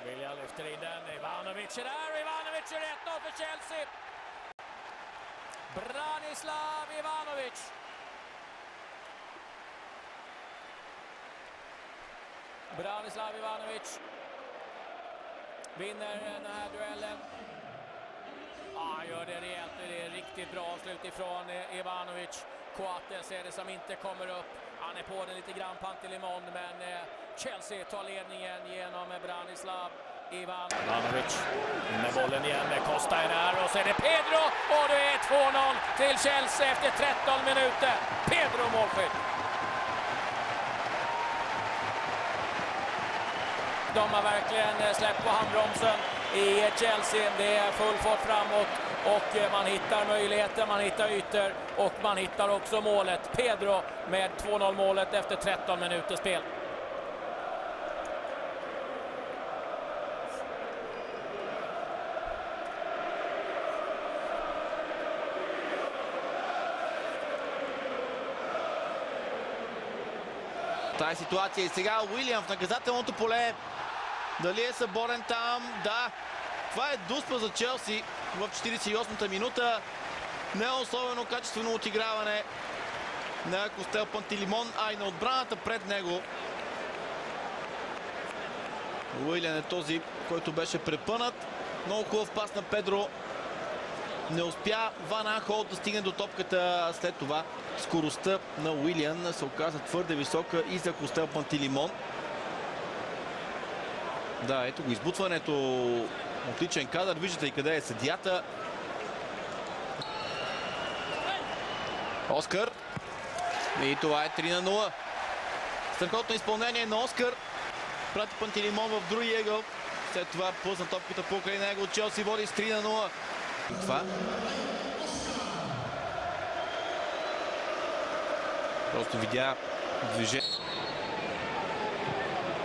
Willian lyfter in den. Ivanovic är där. Ivanovic är 1-0 för Chelsea. Branislav Ivanovic. Branislav Ivanovic vinner den här duellen. Han gör det rejält. Det är riktigt bra avslut ifrån Ivanovic. Coates är det som inte kommer upp. Han är på den lite grann, Pantilimon, men Chelsea tar ledningen genom Branislav Ivanovic. Med bollen igen, Costa är där och så är det Pedro och det är 2-0 till Chelsea efter 13 minuter. Pedro målskytt. De har verkligen släppt på handbromsen i Chelsea. Det är full fart framåt och man hittar möjligheter, man hittar ytor och man hittar också målet. Pedro med 2-0 målet efter 13 minuter spel. Тази ситуация и сега Уилиан в наказателното поле. Дали е съборен там? Да. Това е дуспа за Челси в 48-та минута. Не е особено качествено отиграване на Костел Пантилимон, а и на отбраната пред него. Уилиан е този, който беше препънат. Много хубав пас на Педро. Не успя Ван Анхол да стигне до топката. След това скоростта на Уилиан се оказа твърде висока и за Костел Пантилимон. Да, ето го избутването. Отличен кадър. Виждате и къде е съдията. Оскар. И това е 3-0. Страхотно изпълнение на Оскар. Прати Пантилимон в другия ъгъл. След това пусна топката покрай него. Челси води с 3-0. И това. Просто видя движение.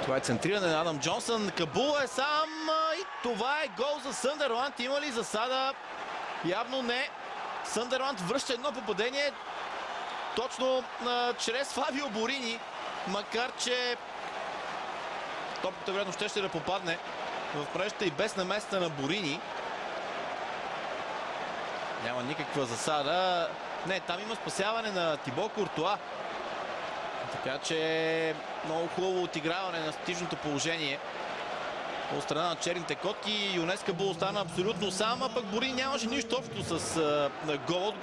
Това е центриране на Адам Джонсън. Кабул е сам и това е гол за Съндърланд. Има ли засада? Явно не. Съндърланд връща едно попадение точно чрез Фабио Борини. Макар че топката вероятно ще да попадне в мрежата и без наместа на Борини. Няма никаква засада. Не, там има спасяване на Тибо Куртуа. Така че много хубаво отиграване на статичното положение от страна на черните котки. Юнес Кабул остана абсолютно сам, а пък Борин нямаше нищо общо с гол.